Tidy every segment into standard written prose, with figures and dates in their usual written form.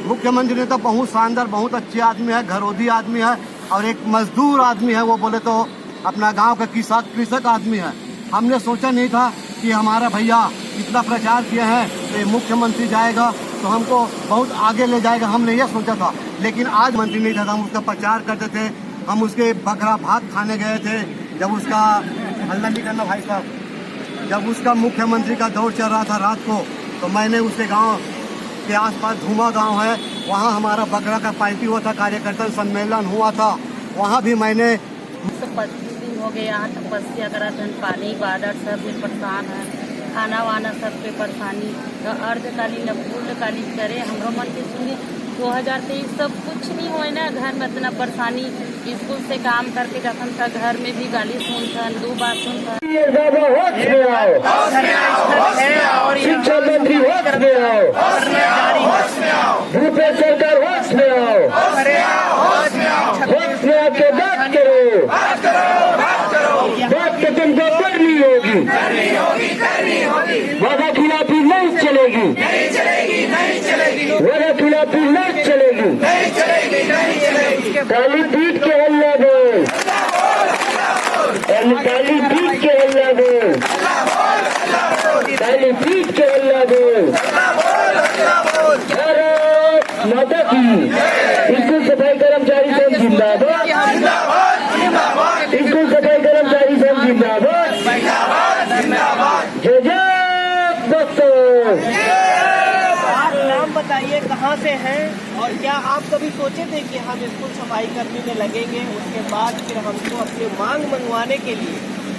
मुख्यमंत्री ने तो बहुत शानदार, बहुत अच्छे आदमी है, घरोधी आदमी है और एक मजदूर आदमी है। वो बोले तो अपना गांव का कृषक आदमी है। हमने सोचा नहीं था कि हमारा भैया इतना प्रचार किए हैं तो ये मुख्यमंत्री जाएगा तो हमको बहुत आगे ले जाएगा, हमने ये सोचा था। लेकिन आज मंत्री नहीं था, हम उसका प्रचार करते थे, हम उसके बकरा भात खाने गए थे। जब उसका हल्ला नहीं करना भाई साहब, जब उसका मुख्यमंत्री का दौर चल रहा था रात को, तो मैंने उसके गांव के आसपास धूमा गांव है, वहां हमारा बकरा का पार्टी हुआ था, कार्यकर्ता सम्मेलन हुआ था, वहां भी मैंने 25 दिन हो गए यहाँ तपस्या करा था। पानी बादल सब में परेशान है, खाना वाना सब पे परेशानी। अर्धकालीन पूर्णकालीन करे हमरो मन के सुने 2023 सब कुछ नहीं हो ना, घर में इतना परेशानी। स्कूल से काम करके रखन था, घर में भी गाली सुनथन, 2 बात सुनथन। शिक्षा मंत्री होश में आओ, भूपेश सरकार होश में आओ, होश में आके बात करो, बात तो तुमको करनी होगी, वादा खिलाफी नहीं चलेगी, वादा खिलाफी नहीं चलेगी। काली पीठ के हल्ला बोल, काली पीठ के हल्ला बोल, काली पीठ के हल्ला बोल। भारत माता की। स्कूल सफाई कर्मचारी संघ जिंदाबाद, स्कूल सफाई कर्मचारी संघ जिंदाबाद, जय जय दोस्तों। नाम बताइए, कहाँ से हैं और क्या आप कभी सोचे थे कि हम स्कूल सफाई कर्मी में लगेंगे, उसके बाद फिर हमको अपनी मांग मनवाने के लिए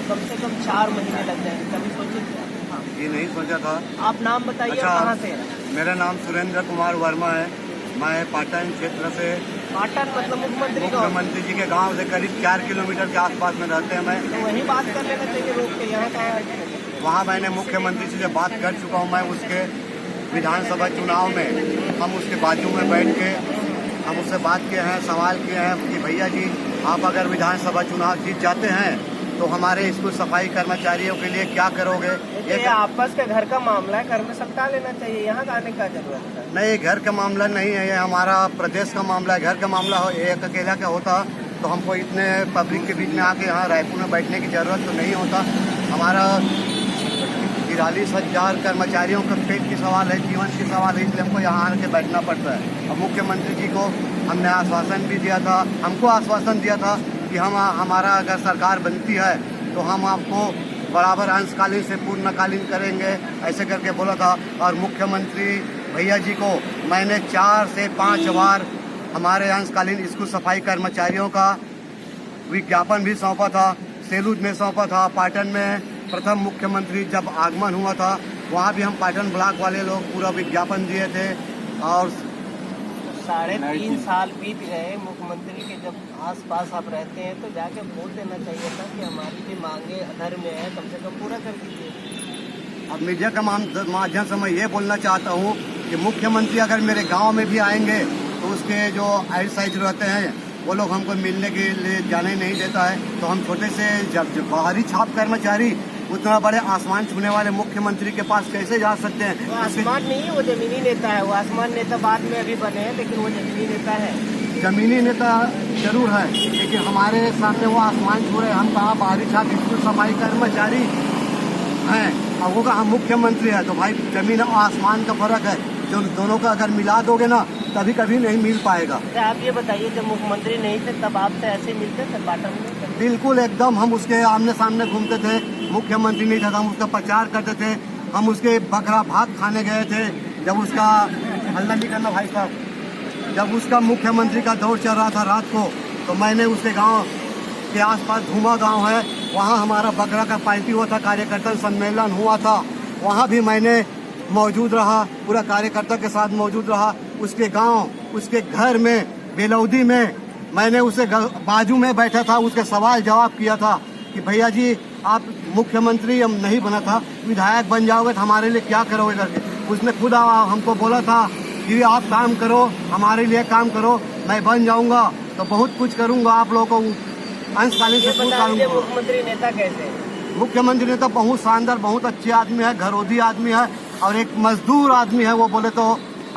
कम से कम 4 महीने लग जाएंगे, कभी सोचे थे? हाँ। ये नहीं सोचा था। आप नाम बताइए। अच्छा, कहाँ से हैं? मेरा नाम सुरेंद्र कुमार वर्मा है। मैं पाटन क्षेत्र से, पाटन मतलब मुख्यमंत्री जी के गांव से करीब 4 किलोमीटर के आसपास में रहते हैं। मैं तो वही बात कर लेना चाहिए रोक के, यहाँ कहाँ है? वहाँ मैंने मुख्यमंत्री जी से बात कर चुका हूँ। मैं उसके विधानसभा चुनाव में हम उसके बाजू में बैठ के हम उससे बात किए हैं, सवाल किए हैं कि भैया जी आप अगर विधानसभा चुनाव जीत जाते हैं तो हमारे स्कूल सफाई कर्मचारियों के लिए क्या करोगे? ये आपस के घर का मामला है, घर में सबका लेना चाहिए, यहाँ आने का जरूरत है। नहीं, घर का मामला नहीं है, ये हमारा प्रदेश का मामला है। घर का मामला एक अकेला का होता तो हमको इतने पब्लिक के बीच में आके यहाँ रायपुर में बैठने की जरूरत तो नहीं होता। हमारा 43,000 कर्मचारियों का पेट की सवाल है, जीवन की सवाल है, इसलिए हमको यहाँ आके बैठना पड़ता है। और मुख्यमंत्री जी को हमने आश्वासन भी दिया था, हमको आश्वासन दिया था कि हमारा अगर सरकार बनती है तो हम आपको बराबर अंशकालीन से पूर्णकालीन करेंगे, ऐसे करके बोला था। और मुख्यमंत्री भैया जी को मैंने 4 से 5 बार हमारे अंशकालीन स्कूल सफाई कर्मचारियों का विज्ञापन भी सौंपा था, सेलूद में सौंपा था। पाटन में प्रथम मुख्यमंत्री जब आगमन हुआ था वहाँ भी हम पाटन ब्लॉक वाले लोग पूरा विज्ञापन दिए थे। और 3.5 साल बीत गए, मुख्यमंत्री के जब आसपास आप रहते हैं तो जाके बोल देना चाहिए था कि हमारी भी मांगे अधर में है, कम से कम पूरा कर दीजिए। अब मीडिया का माध्यम से मैं ये बोलना चाहता हूँ कि मुख्यमंत्री अगर मेरे गांव में भी आएंगे तो उसके जो आइड साइड रहते हैं वो लोग हमको मिलने के लिए जाने नहीं देता है। तो हम छोटे से जब बाहरी छाप कर्मचारी उतना बड़े आसमान छूने वाले मुख्यमंत्री के पास कैसे जा सकते हैं? वो आसमान नहीं, वो जमीनी नेता है। वो आसमान नेता बाद में अभी बने हैं, लेकिन वो जमीनी नेता है। जमीनी नेता जरूर है, लेकिन हमारे सामने वो आसमान छू रहे। हम कहाँ बाहरी छाप स्कूल सफाई कर्मचारी हैं और वो कहाँ मुख्यमंत्री है। तो भाई जमीन और आसमान का फर्क है, जो दोनों का अगर मिला दोगे ना तभी कभी नहीं मिल पाएगा। आप ये बताइए, जब मुख्यमंत्री नहीं थे तब आपसे ऐसे मिलते थे पाटन में? बिल्कुल, एकदम हम उसके आमने सामने घूमते थे। मुख्यमंत्री नहीं था, हम उसका प्रचार करते थे, हम उसके बकरा भात खाने गए थे। जब उसका हल्ला नहीं करना भाई साहब, जब उसका मुख्यमंत्री का दौर चल रहा था रात को, तो मैंने उसके गांव के आसपास धूमा गांव है, वहां हमारा बकरा का पार्टी हुआ था, कार्यकर्ता सम्मेलन हुआ था, वहां भी मैंने मौजूद रहा, पूरा कार्यकर्ता के साथ मौजूद रहा। उसके गांव, उसके घर में, बेलौदी में मैंने उसे बाजू में बैठा था, उसके सवाल जवाब किया था कि भैया जी आप मुख्यमंत्री हम नहीं बना था, विधायक बन जाओगे तो हमारे लिए क्या करोगे करके। उसने खुद हमको बोला था कि आप काम करो, हमारे लिए काम करो, मैं बन जाऊंगा तो बहुत कुछ करूंगा, आप लोगों को अंशकालीन से पूरा करूंगा। मुख्यमंत्री नेता कैसे है? मुख्यमंत्री नेता बहुत शानदार, बहुत अच्छे आदमी है, घरोधी आदमी है और एक मजदूर आदमी है। वो बोले तो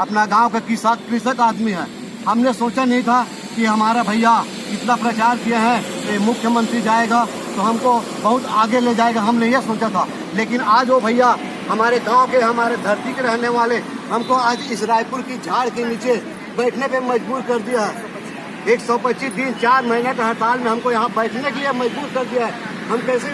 अपना गांव का कृषक आदमी है। हमने सोचा नहीं था कि हमारा भैया इतना प्रचार किए हैं कि मुख्यमंत्री जाएगा तो हमको बहुत आगे ले जाएगा, हमने ये सोचा था। लेकिन आज वो भैया हमारे गांव के, हमारे धरती के रहने वाले हमको आज इस रायपुर की झाड़ के नीचे बैठने पे मजबूर कर दिया है। 125 दिन 4 महीने का हड़ताल में हमको यहाँ बैठने के लिए मजबूर कर दिया है। हम कैसे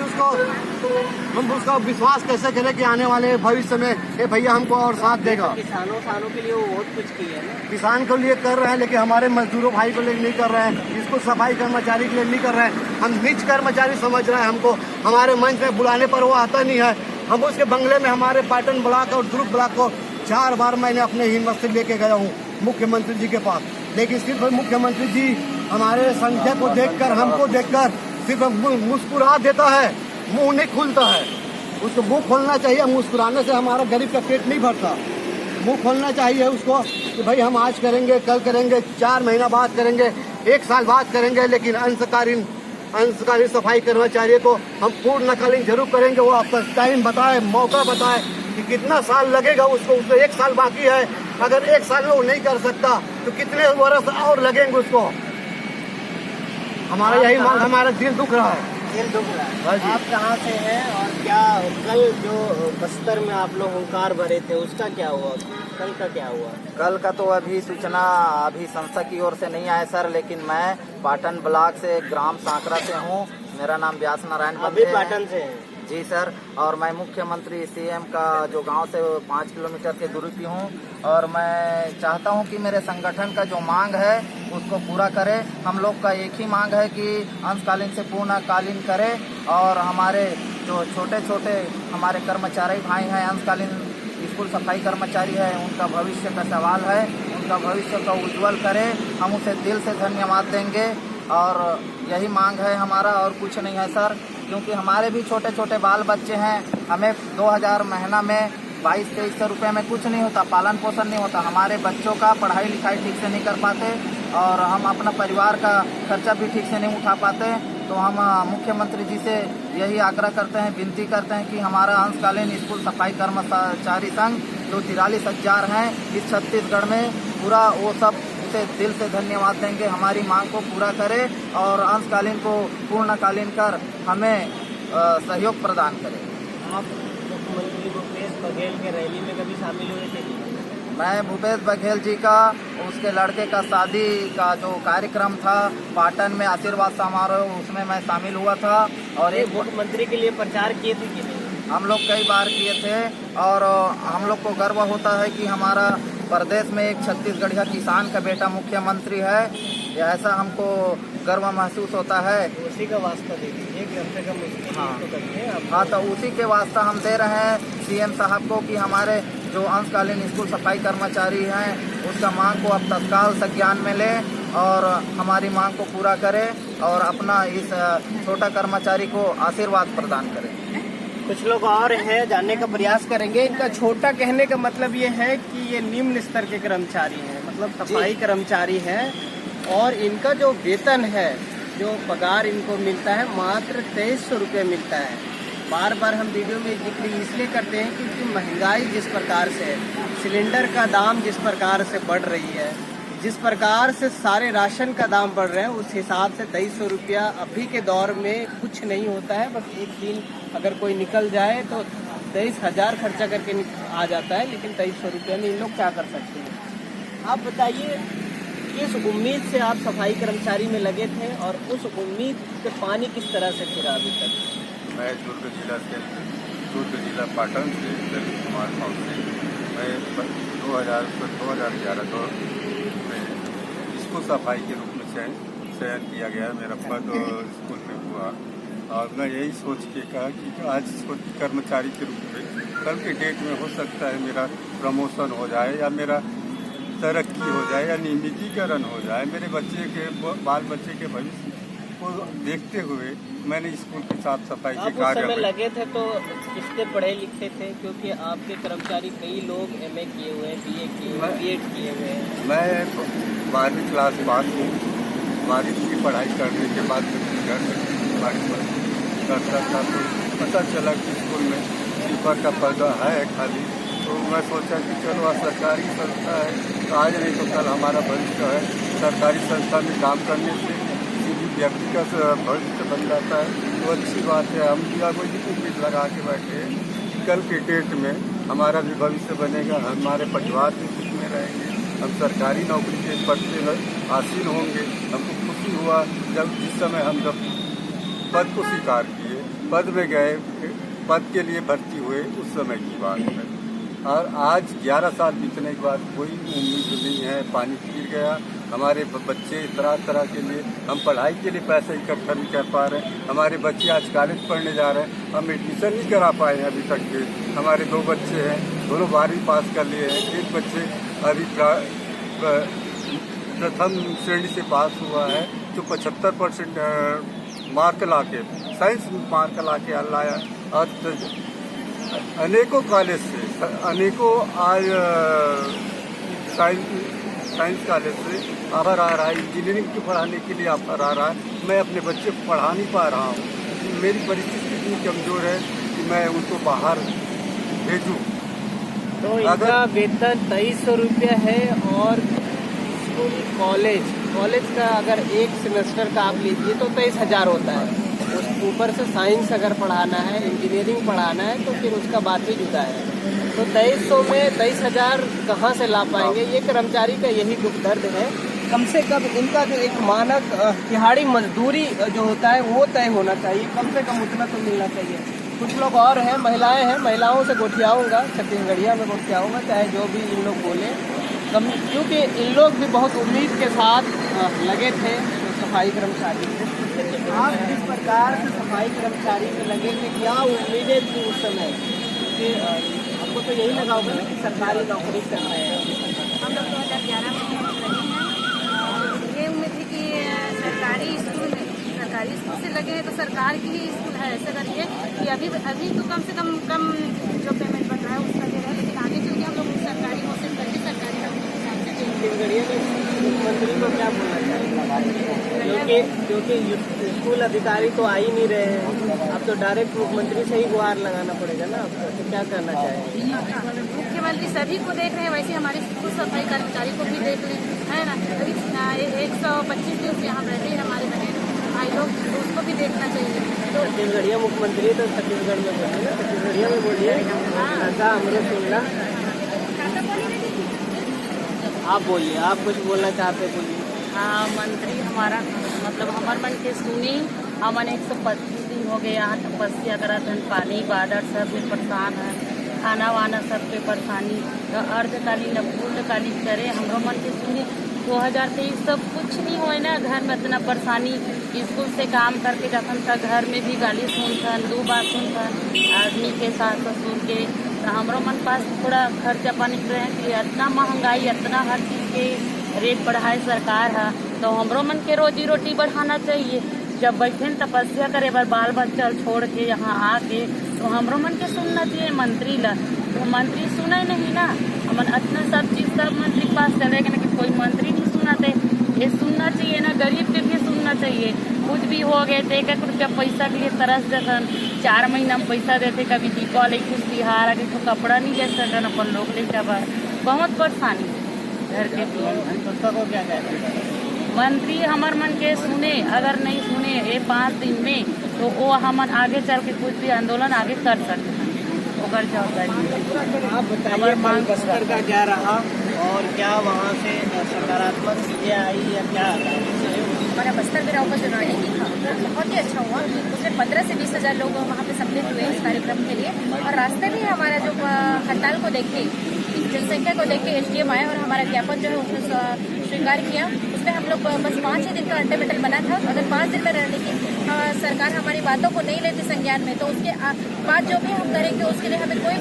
उसका विश्वास कैसे करें कि आने वाले भविष्य में ये भैया हमको और साथ देगा। किसानों के लिए वो बहुत कुछ किया है ना, किसान के लिए कर रहे हैं, लेकिन हमारे मजदूरों भाई को लिए नहीं कर रहे हैं, इसको सफाई कर्मचारी के लिए नहीं कर रहे हैं। हम नीच कर्मचारी समझ रहे हैं हमको, हमारे मंच में बुलाने पर वो आता नहीं है। हम उसके बंगले में हमारे पाटन ब्लॉक और दुर्ग ब्लॉक को 4 बार मैंने अपने हिम्मत से लेके गया हूँ मुख्यमंत्री जी के पास, लेकिन सिर्फ मुख्यमंत्री जी हमारे संख्या को देखकर, हमको देखकर सिर्फ मुस्कुरा देता है, मुंह नहीं खुलता है। उसको मुंह खोलना चाहिए, मुस्कुराने से हमारा गरीब का पेट नहीं भरता। मुंह खोलना चाहिए उसको कि भाई हम आज करेंगे, कल करेंगे, 4 महीना बाद करेंगे, 1 साल बाद करेंगे, लेकिन अंशकालीन सफाई कर्मचारी को हम पूर्णकालीन जरूर करेंगे। वो आपका टाइम बताए, मौका बताए कि कितना साल लगेगा उसको 1 साल बाकी है। अगर 1 साल में वो नहीं कर सकता तो कितने वर्ष और लगेंगे उसको। हमारा यही मांग, हमारा दिल दुख रहा है। आप कहाँ से हैं और क्या कल जो बस्तर में आप लोग हुंकार भरे थे उसका क्या हुआ, कल का क्या हुआ? कल का तो अभी सूचना अभी संस्था की ओर से नहीं आया सर, लेकिन मैं पाटन ब्लॉक से ग्राम सांकरा से हूँ। मेरा नाम व्यास नारायण अभी पाटन से हैं? जी सर, और मैं मुख्यमंत्री सीएम का जो गांव से 5 किलोमीटर की दूरी पे हूँ, और मैं चाहता हूँ कि मेरे संगठन का जो मांग है उसको पूरा करे। हम लोग का एक ही मांग है कि अंशकालीन से पूर्णकालीन करे, और हमारे जो छोटे छोटे हमारे कर्मचारी भाई हैं, अंशकालीन स्कूल सफाई कर्मचारी है, उनका भविष्य का सवाल है, उनका भविष्य को उज्जवल करे। हम उसे दिल से धन्यवाद देंगे, और यही मांग है हमारा, और कुछ नहीं है सर। क्योंकि हमारे भी छोटे छोटे बाल बच्चे हैं, हमें 2000 महीना में 2200-2300 रुपये में कुछ नहीं होता, पालन पोषण नहीं होता। हमारे बच्चों का पढ़ाई लिखाई ठीक से नहीं कर पाते, और हम अपना परिवार का खर्चा भी ठीक से नहीं उठा पाते। तो हम मुख्यमंत्री जी से यही आग्रह करते हैं, विनती करते हैं कि हमारा अंशकालीन स्कूल सफाई कर्मचारी संघ जो 43,000 हैं इस छत्तीसगढ़ में, पूरा वो सब उसे दिल से धन्यवाद देंगे, हमारी मांग को पूरा करे और अंशकालीन को पूर्णकालीन कर हमें सहयोग प्रदान करे। आप मुख्यमंत्री भूपेश बघेल के रैली में कभी शामिल हुए थे? मैं भूपेश बघेल जी का, उसके लड़के का शादी का जो कार्यक्रम था पाटन में, आशीर्वाद समारोह, उसमें मैं शामिल हुआ था। और एक मुख्यमंत्री के लिए प्रचार किए थे कि नहीं? हम लोग कई बार किए थे, और हम लोग को गर्व होता है कि हमारा प्रदेश में एक छत्तीसगढ़िया किसान का बेटा मुख्यमंत्री है। ऐसा हमको गर्व महसूस होता है। उसी का वास्ता दे दीजिए कि कम से कम उसके हाँ। तो करते हैं। हाँ, तो उसी के वास्ता हम दे रहे हैं सीएम साहब को कि हमारे जो अंशकालीन स्कूल सफाई कर्मचारी हैं उसका मांग को अब तत्काल संज्ञान में ले और हमारी मांग को पूरा करे, और अपना इस छोटा कर्मचारी को आशीर्वाद प्रदान करे। कुछ लोग और हैं, जानने का प्रयास करेंगे। इनका छोटा कहने का मतलब ये है कि ये निम्न स्तर के कर्मचारी हैं, मतलब सफाई कर्मचारी हैं, और इनका जो वेतन है, जो पगार इनको मिलता है, मात्र 2300 रुपये मिलता है। बार बार हम वीडियो में जिक्र इसलिए करते हैं क्योंकि महंगाई जिस प्रकार से है, सिलेंडर का दाम जिस प्रकार से बढ़ रही है, जिस प्रकार से सारे राशन का दाम बढ़ रहे हैं, उस हिसाब से 2300 रुपया अभी के दौर में कुछ नहीं होता है। बस एक दिन अगर कोई निकल जाए तो 23,000 खर्चा करके आ जाता है, लेकिन 2300 रुपया में इन लोग क्या कर सकते हैं? आप बताइए, किस उम्मीद से आप सफाई कर्मचारी में लगे थे और उस उम्मीद पे पानी किस तरह से फिरा अभी तक? मैं दुर्ग जिला पाटन से दलित कुमार से मैं 2011 में स्कूल सफाई के रूप में चयन किया गया। मेरा पद स्कूल में हुआ, और मैं यही सोच के कहा कि आज कर्मचारी के रूप में कल के डेट में हो सकता है मेरा प्रमोशन हो जाए, या मेरा तरक्की हो जाए, या नियमितीकरण हो जाए। मेरे बच्चे के बाल बच्चे के भविष्य को देखते हुए मैंने स्कूल की साफ सफाई के कार्य में लगे थे। तो कितने पढ़े लिखे थे? क्योंकि आपके कर्मचारी कई लोग MA किए हुए हैं, BA किए हुए हैं, BEd किए हुए हैं। मैं 12वीं क्लास पास हूँ। 12वीं की पढ़ाई करने के बाद घर करता था, तो पता चला कि स्कूल में कीपर का पद है खाली, तो मैं सोचा कि चलो आज सरकारी संस्था है, तो आज नहीं तो कल हमारा भविष्य है। सरकारी संस्था में काम करने से किसी भी व्यक्ति का भविष्य बन जाता है, तो अच्छी बात है। हम भी कोई उम्मीद लगा के बैठे हैं कि कल के डेट में हमारा भी भविष्य बनेगा, हमारे परिवार भी खुश में रहेंगे, हम सरकारी नौकरी के पद पे हासिल होंगे। हमको खुशी हुआ जिस समय हम जब पद को स्वीकार किए, पद में गए, पद के लिए भर्ती हुए, उस समय की बात है। और आज 11 साल बीतने के बाद कोई उम्मीद नहीं है, पानी गिर गया। हमारे बच्चे तरह तरह के लिए, हम पढ़ाई के लिए पैसे इकट्ठा नहीं कर पा रहे हैं। हमारे बच्चे आज कॉलेज पढ़ने जा रहे हैं, हम एडमिशन नहीं करा पाए हैं अभी तक के। हमारे 2 बच्चे हैं, दोनों 12वीं पास कर लिए हैं। एक बच्चे अभी प्रथम श्रेणी से पास हुआ है, जो 75% मार्क लाके, साइंस मार्क लाके लाया। और अनेकों कॉलेज से, अनेकों आज साइंस कॉलेज से ऑफर आ रहा है, इंजीनियरिंग की पढ़ाने के लिए ऑफर आ रहा है। मैं अपने बच्चे को पढ़ा नहीं पा रहा हूँ, मेरी परिस्थिति इतनी कमज़ोर है कि मैं उनको बाहर भेजूँ। तो इनका वेतन 2300 रुपये है, और स्कूल कॉलेज का अगर एक सेमेस्टर का आप लीजिए तो 23,000 होता है। उस ऊपर से साइंस अगर पढ़ाना है, इंजीनियरिंग पढ़ाना है, तो फिर उसका बात ही जुदा है। तो 2300 में 23,000 कहाँ से ला पाएंगे? ये कर्मचारी का यही दुख दर्द है। कम से कम इनका जो एक मानक दिहाड़ी मजदूरी जो होता है वो तय होना चाहिए, कम से कम उतना तो मिलना चाहिए। कुछ लोग और हैं, महिलाएं हैं, महिलाओं से गोठियाऊँगा, छत्तीसगढ़िया में गोठियाऊँगा, चाहे जो भी इन लोग बोले, क्योंकि इन लोग भी बहुत उम्मीद के साथ लगे थे सफाई कर्मचारी से। आप जिस प्रकार से सफाई कर्मचारी में लगे थे, क्या उम्मीदें थी उस समय? कि आपको तो यही लगा होगा कि सरकारी नौकरी कर रहे हैं। हम लोग 2011 में लगे हैं, ये उम्मीद थी कि सरकारी स्कूल से लगे हैं तो सरकार की ही स्कूल है। ऐसा करिए कि अभी तो कम से कम जो पेमेंट बन रहा है उसका दे रहा है, लेकिन आगे चल के हम लोग सरकारी कोशिश करके सरकारी छत्तीसगढ़िया में मुख्यमंत्री को क्या बोलना चाहिए? क्योंकि स्कूल अधिकारी तो आ ही नहीं रहे हैं, अब तो डायरेक्ट मुख्यमंत्री से ही गुहार लगाना पड़ेगा ना आपको। तो क्या करना चाहिए? मुख्यमंत्री सभी को देख रहे हैं, वैसे हमारे स्कूल सफाई कर्मचारी को भी देख लें, है ना। अभी 125 दिन से यहाँ रहते हैं हमारे बहन भाई लोग, तो उसको भी देखना चाहिए। तो छत्तीसगढ़िया मुख्यमंत्री तो छत्तीसगढ़ में बोलिए ना, छत्तीसगढ़िया में बोलिए। ऐसा अमृत सुनना, आप बोलिए, आप कुछ बोलना चाहते बोलिए। हाँ, मंत्री हमारा मतलब हमारे मन के सुनी। हमन 125 दिन हो गए यहाँ तपस्या करा था, पानी बादल सब में परेशान है, खाना वाना सब पे परेशानी। तो अर्धकालीन पूर्णकालीन करे हमरो मन के सुनी। 2023 सब कुछ नहीं हुए ना, घर में इतना परेशानी। स्कूल से काम करके जाथन था, घर में भी गाली सुनथन, 2 बार सुनथन आदमी के, सास ससुर के। तो हमरो मन पास थोड़ा खर्चा पानी रहे कि इतना महंगाई, इतना हर चीज़ के रेट बढ़ाए सरकार है, तो हमरो मन के रोजी रोटी बढ़ाना चाहिए। जब बैठे तपस्या करे बार बाल बच्चा छोड़ के यहाँ आके, तो हमरो मन के सुनना चाहिए मंत्री ला। तो मंत्री सुने नहीं ना, हमन इतना सब चीज़ सब मंत्री के पास चलेगा ना कि कोई मंत्री नहीं सुनाते। ये सुनना चाहिए ना, गरीब के भी सुनना चाहिए। कुछ भी हो गए थे, 1 रुपया पैसा के लिए तरस देते, 4 महीना में पैसा देते, कभी दीपावली कुछ तिहार आगे तो कपड़ा नहीं दे सकते अपन लोग ले जब बहुत परेशानी घर के संस्था को क्या कहते हैं? मंत्री हमार मन के सुने, अगर नहीं सुने ये 5 दिन में, तो वो हमन आगे चल के कुछ भी आंदोलन आगे कर सकते हैं। आप बताइए कल बस्तर का क्या रहा और क्या वहाँ से सकारात्मक चीजें आई या क्या? हमारा बस्तर गिराव का चुनाव बहुत ही अच्छा हुआ। उसमें 15 से 20 हज़ार लोग वहाँ पे सम्मिलित हुए इस कार्यक्रम के लिए, और रास्ते में हमारा जो हड़ताल को देख के, जनसंख्या को देख के SDM आए और हमारा ज्ञापन जो है उसने स्वीकार किया। उसमें हम लोग बस 5 ही दिन का अल्टीमेटम बना था। अगर 5 दिन में रहने की सरकार हमारी बातों को नहीं लेती संज्ञान में, तो उसके बाद जो भी हम करेंगे उसके लिए हमें कोई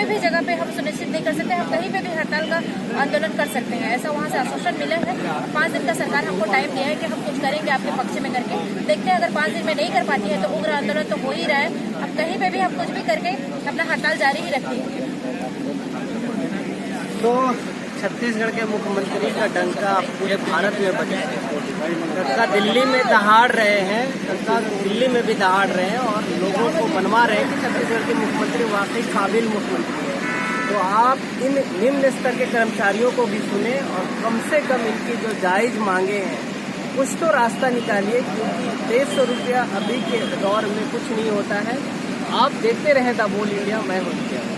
भी जगह पे हम सुनिश्चित नहीं कर सकते। हम कहीं पे भी हड़ताल का आंदोलन कर सकते हैं, ऐसा वहाँ से आश्वासन मिला है। 5 दिन का सरकार हमको टाइम दिया है कि हम कुछ करेंगे आपके पक्ष में करके। देखते हैं अगर 5 दिन में नहीं कर पाती है तो उग्र आंदोलन तो हो ही रहा है। अब कहीं पे भी हम कुछ भी करके अपना हड़ताल जारी ही रखेंगे। तो छत्तीसगढ़ के मुख्यमंत्री का डंका पूरे भारत में बजा है। डंका दिल्ली में दहाड़ रहे हैं, डंका दिल्ली में भी दहाड़ रहे हैं और लोगों को मनवा रहे हैं कि छत्तीसगढ़ के मुख्यमंत्री वाकई काबिल मुख्यमंत्री है। तो आप इन निम्न स्तर के कर्मचारियों को भी सुने और कम से कम इनकी जो जायज़ मांगे हैं कुछ तो रास्ता निकालिए, क्योंकि 150 रुपया अभी के दौर में कुछ नहीं होता है। आप देखते रहें द बोल इंडिया, मैं हूँ।